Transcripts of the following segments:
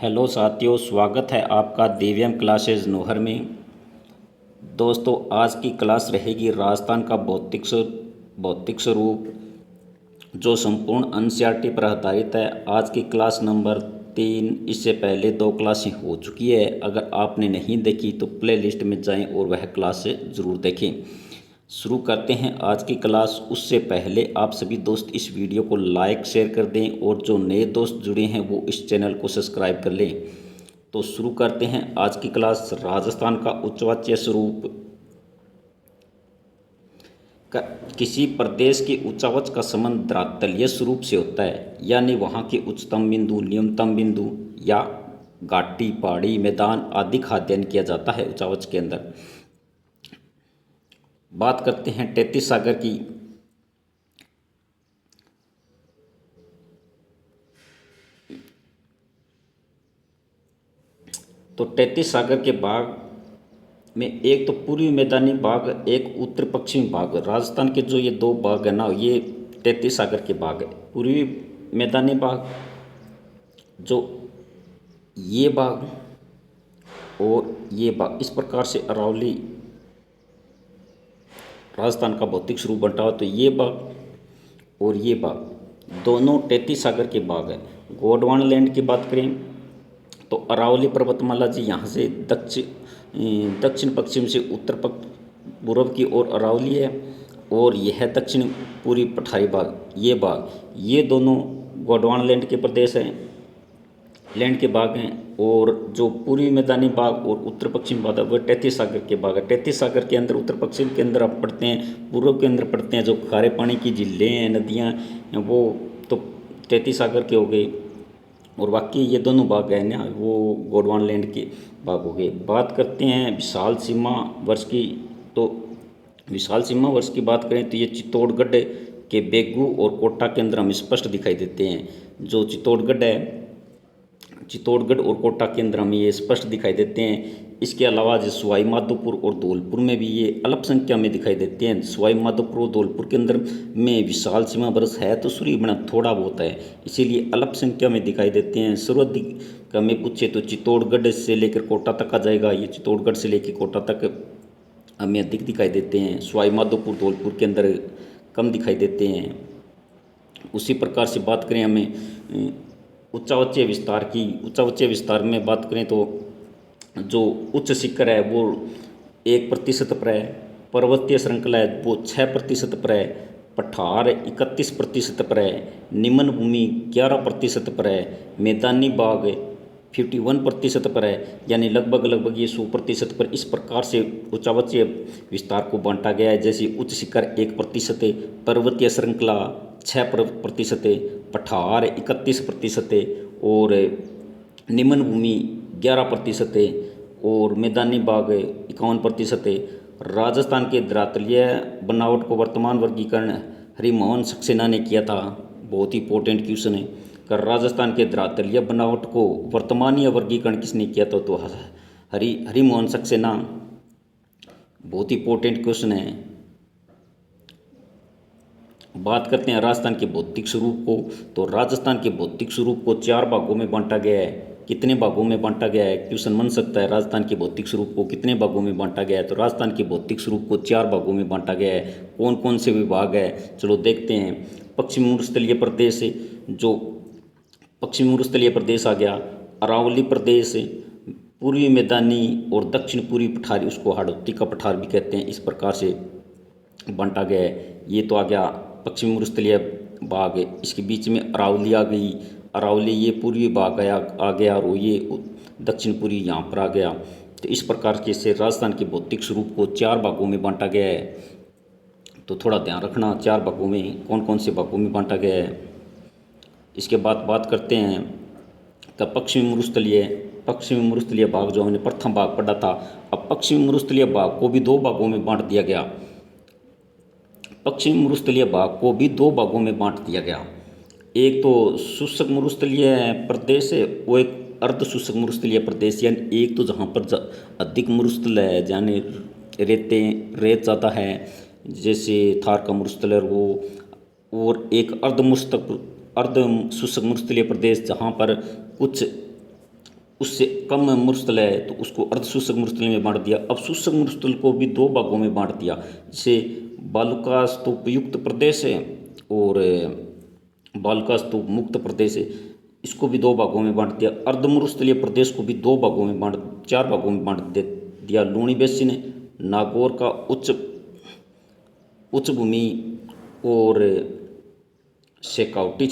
Hello साथियों, स्वागत है आपका दिव्यम क्लासेज नोहर में। दोस्तों, आज की क्लास रहेगी राजस्थान का भौतिक स्वरूप, जो संपूर्ण एनसीईआरटी पर आधारित है। आज की क्लास नंबर 3। इससे पहले 2 क्लासें हो चुकी है। अगर आपने नहीं देखी तो प्ले लिस्ट में जाएं और वह क्लास ज़रूर देखें। शुरू करते हैं आज की क्लास। उससे पहले आप सभी दोस्त इस वीडियो को लाइक शेयर कर दें और जो नए दोस्त जुड़े हैं वो इस चैनल को सब्सक्राइब कर लें। तो शुरू करते हैं आज की क्लास। राजस्थान का उच्चवाच्य स्वरूप का किसी प्रदेश के उच्चावच का संबंध धरातलीय स्वरूप से होता है, यानी वहाँ के उच्चतम बिंदु, न्यूनतम बिंदु या घाटी, पहाड़ी, मैदान आदि का अध्ययन किया जाता है उच्चावच के अंदर। बात करते हैं 33 सागर की। तो 33 सागर के भाग में एक तो पूर्वी मैदानी भाग, एक उत्तर पश्चिमी भाग। राजस्थान के जो ये 2 भाग है ना, ये 33 सागर के भाग है। पूर्वी मैदानी भाग, जो ये भाग और ये भाग, इस प्रकार से अरावली राजस्थान का भौतिक स्वरूप बंटा हुआ। तो ये भाग और ये भाग दोनों 33 सागर के भाग है। गोंडवाना लैंड की बात करें तो अरावली पर्वतमाला जी यहाँ से दक्षिण पश्चिम से उत्तर पूर्व की ओर अरावली है, और यह दक्षिण पूर्वी पठारी भाग, ये दोनों गोंडवाना लैंड के भाग हैं। और जो पूर्वी मैदानी भाग और उत्तर पश्चिमी भाग है वह 33 सागर के भाग है। 33 सागर के अंदर, उत्तर पश्चिम के अंदर आप पढ़ते हैं, पूर्व के अंदर पढ़ते हैं जो खारे पानी की झीलें हैं, नदियाँ हैं, वो तो 33 सागर के हो गए। और बाकी ये दोनों भाग हैं ना, वो गोंडवाना लैंड के भाग हो गए। बात करते हैं विशाल सीमा वर्ष की। तो विशाल सीमा वर्ष की बात करें तो ये चित्तौड़गढ़ के बेगू और कोटा के अंदर हम स्पष्ट दिखाई देते हैं। जो चित्तौड़गढ़ और कोटा के अंदर हमें ये स्पष्ट दिखाई देते हैं। इसके अलावा जो सवाई माधोपुर और धौलपुर में भी ये अल्प संख्या में दिखाई देते हैं। सवाई माधोपुर और धौलपुर के अंदर में विशाल सीमा वर्ष है तो सूर्य बना थोड़ा बहुत है, इसीलिए अल्प संख्या में दिखाई देते हैं। सर्वाधिक हमें पूछे तो चित्तौड़गढ़ से लेकर कोटा तक आ जाएगा। ये चित्तौड़गढ़ से लेकर कोटा तक हमें अधिक दिखाई देते हैं। सवाई माधोपुर धौलपुर के अंदर कम दिखाई देते हैं। उसी प्रकार से बात करें हमें उच्चावचीय विस्तार की। उच्चावचीय विस्तार में बात करें तो जो उच्च शिखर है वो 1% पर है, पर्वतीय श्रृंखला है वो 6% पर है, पठार 31% पर है, निम्न भूमि 11% पर है, मैदानी भाग 51% पर है, यानी लगभग ये 100% पर। इस प्रकार से उच्चावचीय विस्तार को बांटा गया है। जैसे उच्च शिखर 1% है, पर्वतीय श्रृंखला 6% है, पठार 31% है, और निम्न भूमि 11% है, और मैदानी भाग 51% है। राजस्थान के धरातलीय बनावट को वर्तमान वर्गीकरण हरिमोहन सक्सेना ने किया था। बहुत ही इंपॉर्टेंट क्वेश्चन है। कर राजस्थान के धरातलीय बनावट को वर्तमानीय वर्गीकरण किसने किया था? तो हरिमोहन सक्सेना। बहुत ही इंपॉर्टेंट क्वेश्चन है। बात करते हैं राजस्थान के भौतिक स्वरूप को। तो राजस्थान के भौतिक स्वरूप को 4 भागों में बांटा गया है। कितने भागों में बांटा गया है? क्वेश्चन बन सकता है, राजस्थान के भौतिक स्वरूप को कितने भागों में बांटा गया है? तो राजस्थान के भौतिक स्वरूप को 4 भागों में बांटा गया है। कौन कौन से विभाग है, चलो देखते हैं। पश्चिमी मरुस्थलीय प्रदेश, जो पश्चिमी मरुस्थलीय प्रदेश आ गया, अरावली प्रदेश, पूर्वी मैदानी और दक्षिण पूर्वी पठारी, उसको हाड़ौती का पठार भी कहते हैं। इस प्रकार से बांटा गया है। ये तो आ गया पश्चिमी मरुस्थलीय भाग है। इसके बीच में अरावली आ गई। अरावली ये पूर्वी भाग आ गया और ये दक्षिण पूर्वी यहाँ पर आ गया। तो इस प्रकार के से राजस्थान के भौतिक स्वरूप को 4 भागों में बांटा गया है। तो थोड़ा ध्यान रखना 4 भागों में कौन कौन से भागों में बांटा गया है। इसके बाद बात करते हैं तो पश्चिमी मरुस्थलीय भाग, जो हमने प्रथम भाग पढ़ा था। अब पश्चिमी मरुस्थलीय भाग को भी 2 भागों में बांट दिया गया। पश्चिमी मरुस्थलीय भाग को भी 2 भागों में बांट दिया गया। एक तो शुष्क मरुस्थलीय प्रदेश है, वो एक अर्ध शुष्क मरुस्थलीय प्रदेश, यानी एक तो जहाँ पर अधिक मरुस्थल है, यानी रेत ज़्यादा है, जैसे थार का मरुस्थल है वो, और एक अर्ध शुष्क मरुस्थलीय प्रदेश जहाँ पर कुछ उससे कम मरुस्थल है तो उसको अर्धशुष्क मरुस्थल में बांट दिया। अब शुष्क मरुस्थल को भी दो भागों में बांट दिया, जैसे बालुकास्तूपयुक्त प्रदेश है और बालुकास्तूप मुक्त प्रदेश है, इसको भी दो भागों में बांट दिया। अर्धमरुस्थलीय प्रदेश को भी दो भागों में चार भागों में बांट दिया। लूणी बेसिन, नागौर का उच्च भूमि और शेखावटी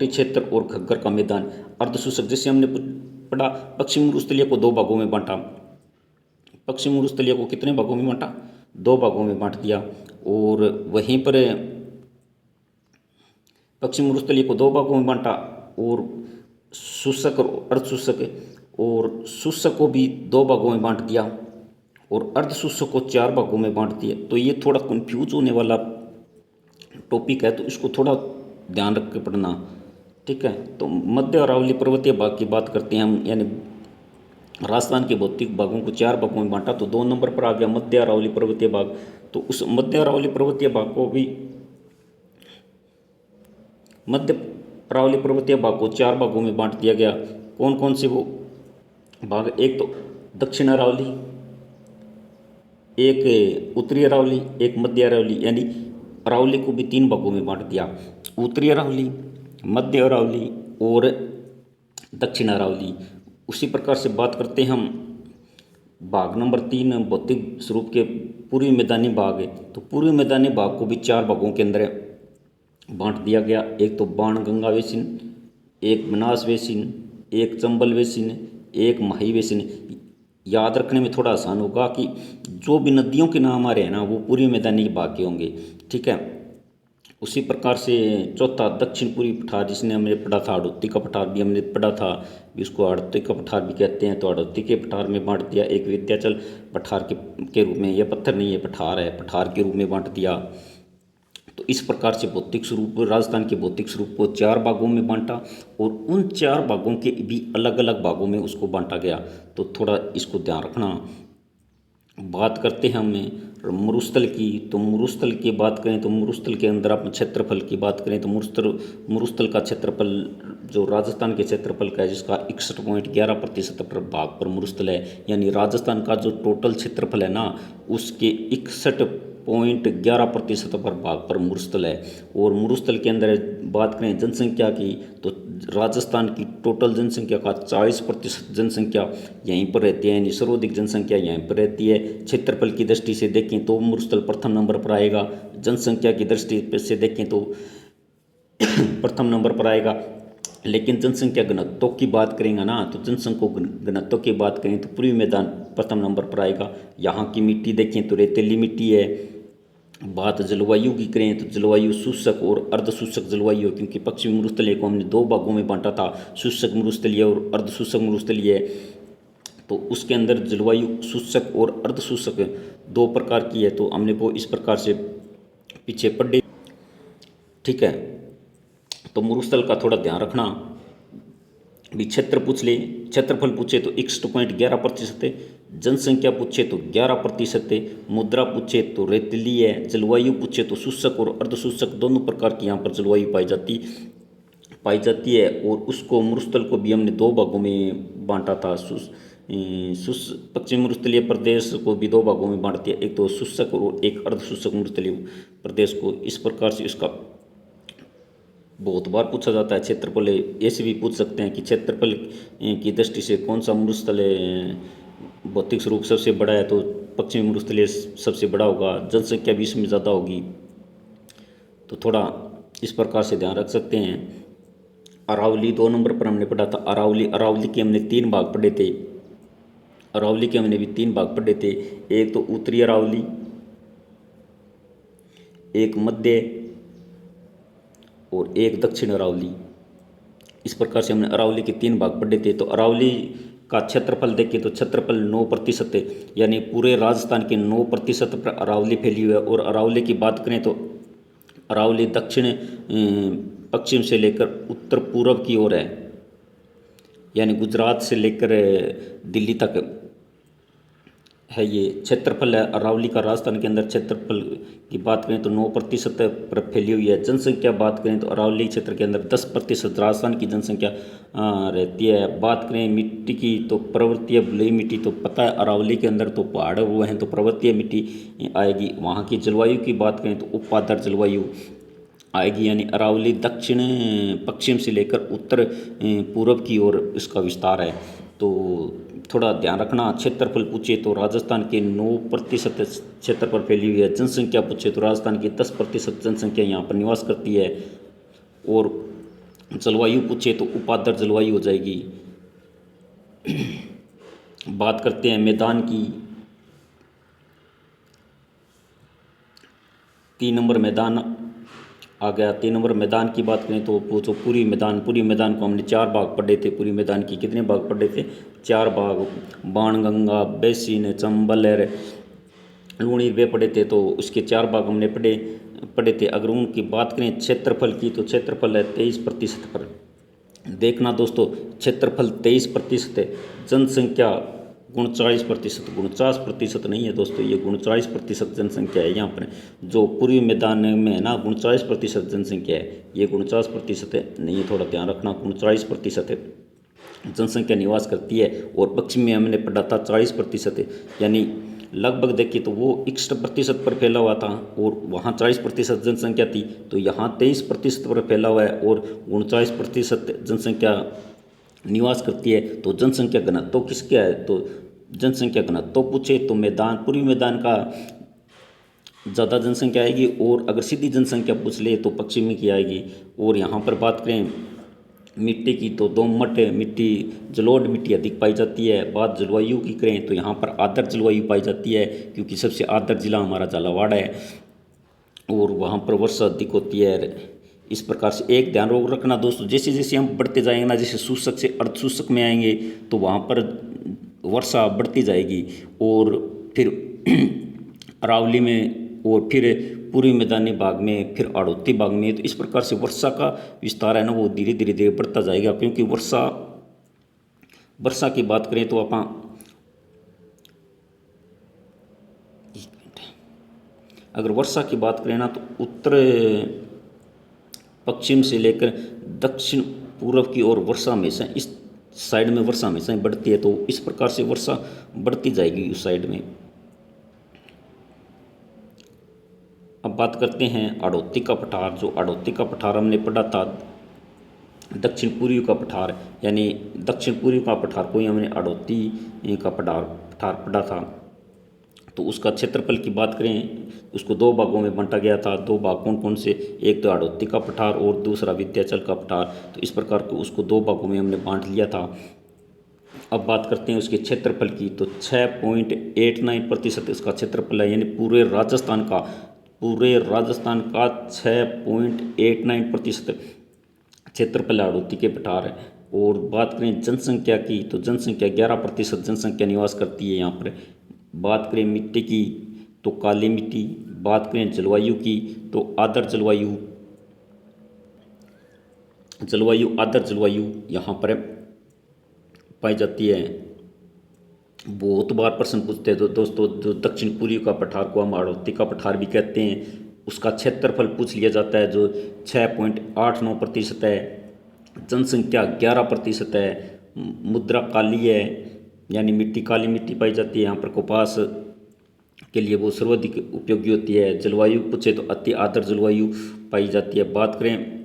क्षेत्र और घग्गर का मैदान। अर्धशुष्क, जैसे हमने पढ़ा पश्चिम मरुस्थलीय को दो भागों में बांटा। पश्चिम मरुस्थलीय को कितने भागों में बांटा? दो भागों में बांट दिया। और वहीं पर पश्चिम मरुस्थलीय को दो भागों में बांटा और शुष्क और अर्धशुष्क, और शुष्क को भी दो भागों में बांट दिया और अर्धशुष्क को चार भागों में बांट दिया। तो ये थोड़ा कंफ्यूज होने वाला टॉपिक है, तो इसको थोड़ा ध्यान रख के पढ़ना, ठीक है। तो मध्य अरावली पर्वतीय भाग की बात करते हैं हम, यानी राजस्थान के भौतिक भागों को चार भागों में बांटा, तो 2 नंबर पर आ गया मध्य अरावली पर्वतीय भाग। तो उस मध्य अरावली पर्वतीय भाग को भी मध्य अरावली पर्वतीय भाग को चार भागों में बांट दिया गया। कौन कौन से वो भाग? एक तो दक्षिण अरावली, एक उत्तरी अरावली, एक मध्य अरावली, यानी अरावली को भी 3 भागों में बांट दिया, उत्तरी अरावली, मध्य अरावली और दक्षिण अरावली। उसी प्रकार से बात करते हैं हम भाग नंबर 3 भौतिक स्वरूप के पूर्वी मैदानी भाग है। तो पूर्वी मैदानी भाग को भी 4 भागों के अंदर बांट दिया गया। एक तो बाणगंगा बेसिन, एक बनास बेसिन, एक चंबल बेसिन, एक माही बेसिन। याद रखने में थोड़ा आसान होगा कि जो भी नदियों के नाम आ रहे हैं ना, वो पूर्वी मैदानी भाग के होंगे, ठीक है। उसी प्रकार से चौथा दक्षिण पूर्वी पठार, जिसने हमने पढ़ा था हाड़ौती का पठार भी हमने पढ़ा था, इसको हाड़ौती का पठार भी कहते हैं। तो हाड़ौती के पठार में बांट दिया। एक विंध्याचल पठार के रूप में, यह पत्थर नहीं है, पठार है, पठार के रूप में बांट दिया। तो इस प्रकार से भौतिक स्वरूप, राजस्थान के भौतिक स्वरूप को 4 भागों में बांटा और उन 4 भागों के भी अलग अलग भागों में उसको बांटा गया। तो थोड़ा इसको ध्यान रखना। बात करते हैं हमें मरुस्थल की। तो मरुस्थल की बात करें तो मरुस्थल के अंदर आप क्षेत्रफल की बात करें तो मरुस्थल का क्षेत्रफल जो राजस्थान के क्षेत्रफल का है, जिसका 61.11% पर भाग पर मरुस्थल है, यानी राजस्थान का जो टोटल क्षेत्रफल है ना, उसके 61.11% पर भाग पर मरुस्थल है। और मरुस्थल के अंदर बात करें जनसंख्या की, तो राजस्थान की टोटल जनसंख्या का 40% जनसंख्या यहीं पर रहती है, यानी सर्वाधिक जनसंख्या यहीं पर रहती है। क्षेत्रफल की दृष्टि से देखें तो मरुस्थल प्रथम नंबर पर आएगा, जनसंख्या की दृष्टि से देखें तो प्रथम नंबर पर आएगा। लेकिन जनसंख्या घनत्व की बात करेंगे ना, तो जनसंख्या घनत्व की बात करें तो पूर्वी मैदान प्रथम नंबर पर आएगा। यहाँ की मिट्टी देखें तो रेतीली मिट्टी है। बात जलवायु की करें तो जलवायु शुष्क और अर्धशुष्क जलवायु, क्योंकि पश्चिमी मरुस्थलीय को हमने 2 भागों में बांटा था, शुष्क मरुस्थलीय और अर्धशुष्क मरुस्थलीय। तो उसके अंदर जलवायु शुष्क और अर्धशुष्क 2 प्रकार की है। तो हमने वो इस प्रकार से पीछे पढ़े, ठीक है। तो मरुस्थल का थोड़ा ध्यान रखना। भी क्षेत्रफल पूछे तो 61.11% है, जनसंख्या पूछे तो 11% है, मुद्रा पूछे तो रेतीली है, जलवायु पूछे तो शुष्क और अर्धशुष्क दोनों प्रकार की यहाँ पर जलवायु पाई जाती है। और उसको मरुस्थल को भी हमने 2 भागों में बांटा था। पश्चिम मरुस्थलीय प्रदेश को भी 2 भागों में बांट दिया, एक तो शुष्क और एक अर्धशुष्क मरुस्थलीय प्रदेश को। इस प्रकार से इसका बहुत बार पूछा जाता है। क्षेत्रफल ऐसे भी पूछ सकते हैं कि क्षेत्रफल की दृष्टि से कौन सा मरुस्थल भौतिक स्वरूप सबसे बड़ा है, तो पश्चिमी मरुस्थलीय सबसे बड़ा होगा, जनसंख्या भी इसमें ज़्यादा होगी। तो थोड़ा इस प्रकार से ध्यान रख सकते हैं। अरावली 2 नंबर पर हमने पढ़ा था। अरावली के हमने 3 भाग पढ़े थे। अरावली के हमने भी 3 भाग पढ़े थे। एक तो उत्तरी अरावली, एक मध्य और एक दक्षिण अरावली। इस प्रकार से हमने अरावली के 3 भाग पढ़े थे। तो अरावली का क्षेत्रफल देखें तो क्षेत्रफल 9% है, यानी पूरे राजस्थान के 9% पर अरावली फैली हुई है। और अरावली की बात करें तो अरावली दक्षिण पश्चिम से लेकर उत्तर पूर्व की ओर है, यानी गुजरात से लेकर दिल्ली तक है ये क्षेत्रफल है अरावली का। राजस्थान के अंदर क्षेत्रफल की बात करें तो 9% पर फैली हुई है। जनसंख्या बात करें तो अरावली क्षेत्र के अंदर 10% राजस्थान की जनसंख्या रहती है। बात करें मिट्टी की तो पर्वतीय बलुई मिट्टी तो पता है अरावली के अंदर तो पहाड़ हुए हैं तो पर्वतीय मिट्टी आएगी। वहाँ की जलवायु की बात करें तो उपाद्र जलवायु आएगी, यानी अरावली दक्षिण पश्चिम से लेकर उत्तर पूर्व की ओर इसका विस्तार है। तो थोड़ा ध्यान रखना। क्षेत्रफल पूछे तो राजस्थान के 9% क्षेत्र पर फैली हुई है। जनसंख्या पूछे तो राजस्थान की 10% जनसंख्या यहाँ पर निवास करती है। और जलवायु पूछे तो उपाद्र जलवायु हो जाएगी। बात करते हैं मैदान की। 3 नंबर मैदान आ गया। 3 नंबर मैदान की बात करें तो वो तो पूरी मैदान को हमने 4 भाग पढ़े थे। पूरी मैदान की कितने भाग पढ़े थे? 4 भाग। बाणगंगा, बेसिन, चंबल, लूणी वे पढ़े थे, तो उसके 4 भाग हमने पढ़े थे। अगर उनकी बात करें क्षेत्रफल की तो क्षेत्रफल है 23% पर। देखना दोस्तों, क्षेत्रफल 23% है, जनसंख्या 39%। 49% नहीं है दोस्तों, ये 39% जनसंख्या है। यहाँ पर जो पूर्वी मैदान में है ना 39% जनसंख्या है, ये 49% है नहीं है, थोड़ा ध्यान रखना। 39% है जनसंख्या निवास करती है। और पश्चिम में हमने पढ़ा था 40% है, यानी लगभग देखिए तो वो 61% पर फैला हुआ था और वहाँ 40% जनसंख्या थी, तो यहाँ 23% पर फैला हुआ है और 39% जनसंख्या निवास करती है। तो जनसंख्या घनत्व किसका है? तो जनसंख्या घनत्व पूछे तो पूर्वी मैदान का ज़्यादा जनसंख्या आएगी, और अगर सीधी जनसंख्या पूछ ले तो पश्चिमी की आएगी। और यहाँ पर बात करें मिट्टी की तो दोमट मिट्टी, जलोढ़ मिट्टी अधिक पाई जाती है। बात जलवायु की करें तो यहाँ पर आर्द्र जलवायु पाई जाती है, क्योंकि सबसे आर्द्र जिला हमारा झालावाड़ है और वहाँ पर वर्षा अधिक होती है। इस प्रकार से एक ध्यान रोग रखना दोस्तों, जैसे जैसे हम बढ़ते जाएंगे ना, जैसे शुष्क से अर्धशुष्क में आएंगे तो वहाँ पर वर्षा बढ़ती जाएगी, और फिर अरावली में, और फिर पूर्वी मैदानी भाग में, फिर आड़ोती भाग में। तो इस प्रकार से वर्षा का विस्तार है ना वो धीरे धीरे धीरे बढ़ता जाएगा। क्योंकि वर्षा की बात करें तो अगर वर्षा की बात करें ना तो उत्तर पश्चिम से लेकर दक्षिण पूर्व की ओर वर्षा हमेशा इस साइड में वर्षा हमेशा ही बढ़ती है। तो इस प्रकार से वर्षा बढ़ती जाएगी उस साइड में। अब बात करते हैं आड़ोती का पठार। जो आड़ोती का पठार हमने पढ़ा था दक्षिण पूर्वी का पठार, यानी दक्षिण पूर्वी का पठार को ही हमने आड़ोती का पठार पढ़ा था। तो उसका क्षेत्रफल की बात करें उसको 2 भागों में बांटा गया था। 2 भाग कौन कौन से? एक तो आड़ोती का पठार और दूसरा विंध्याचल का पठार। तो इस प्रकार को उसको 2 भागों में हमने बांट लिया था। अब बात करते हैं उसके क्षेत्रफल की, तो 6.89% इसका क्षेत्रफल है, यानी पूरे राजस्थान का 6.89% क्षेत्रफल आड़ोती के पठार है। और बात करें जनसंख्या की तो जनसंख्या 11% जनसंख्या निवास करती है यहाँ पर। बात करें मिट्टी की तो काली मिट्टी। बात करें जलवायु की तो आर्द्र जलवायु यहाँ पर पाई जाती है। बहुत बार प्रश्न पूछते हैं तो दोस्तों, जो दक्षिण पूर्वी का पठार को हम आड़ोती का पठार भी कहते हैं, उसका क्षेत्रफल पूछ लिया जाता है जो 6.89% है। जनसंख्या 11% है। मुद्रा काली है, यानी मिट्टी काली मिट्टी पाई जाती है यहाँ पर। कपास के लिए वो सर्वाधिक उपयोगी होती है। जलवायु पूछे तो अति आर्द्र जलवायु पाई जाती है। बात करें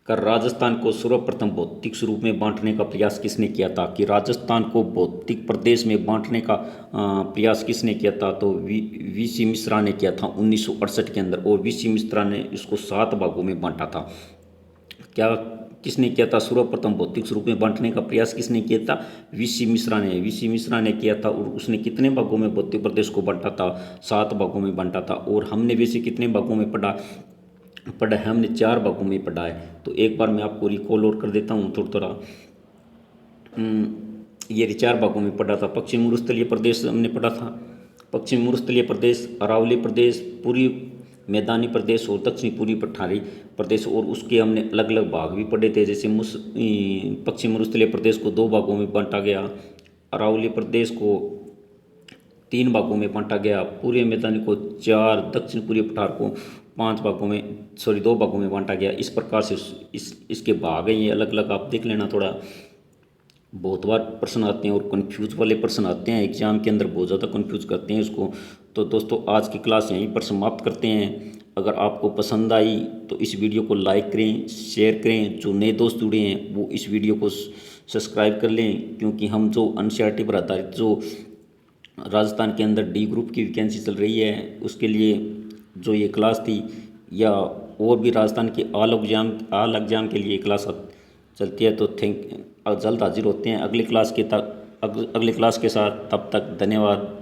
कर राजस्थान को सर्वप्रथम भौतिक स्वरूप में बांटने का प्रयास किसने किया था? कि राजस्थान को भौतिक प्रदेश में बांटने का प्रयास किसने किया था? तो वीसी मिश्रा ने किया था 1968 के अंदर। और वीसी मिश्रा ने इसको 7 भागों में बांटा था। क्या किसने किया था? सर्वप्रथम भौतिक स्वरूप में बांटने का प्रयास किसने किया था? वीसी मिश्रा ने किया था। और उसने कितने भागों में भौतिक प्रदेश को बांटा था? 7 भागों में बांटा था। और हमने वैसे कितने भागों में पढ़ा है? हमने 4 भागों में पढ़ा है। तो एक बार मैं आपको रिकॉल और कर देता हूँ थोड़ा। ये 4 भागों में पढ़ा था। पश्चिम मरुस्थलीय प्रदेश हमने पढ़ा था, पश्चिम मरुस्थलीय प्रदेश, अरावली प्रदेश, पूर्वी मैदानी प्रदेश और दक्षिणी पूर्वी पठारी प्रदेश। और उसके हमने अलग अलग भाग भी पढ़े थे। जैसे पश्चिम मरुस्थलीय प्रदेश को 2 भागों में बांटा गया, अरावली प्रदेश को 3 भागों में बांटा गया। पूर्वी मैदानी को 4, दक्षिण पूर्वी पठार को 5 भागों में 2 भागों में बांटा गया। इस प्रकार से इसके भाग हैं ये अलग अलग, आप देख लेना थोड़ा। बहुत बार प्रश्न आते हैं और कंफ्यूज वाले प्रश्न आते हैं एग्जाम के अंदर, बहुत ज़्यादा कंफ्यूज करते हैं इसको। तो दोस्तों आज की क्लास यहीं पर समाप्त करते हैं। अगर आपको पसंद आई तो इस वीडियो को लाइक करें, शेयर करें। जो नए दोस्त जुड़े हैं वो इस वीडियो को सब्सक्राइब कर लें, क्योंकि हम जो एनसीईआरटी पर आधारित जो राजस्थान के अंदर डी ग्रुप की वैकेंसी चल रही है उसके लिए जो ये क्लास थी, या और भी राजस्थान के आल एग्जाम के लिए क्लास चलती है। तो जल्द हाजिर होते हैं अगली क्लास के साथ। तब तक धन्यवाद।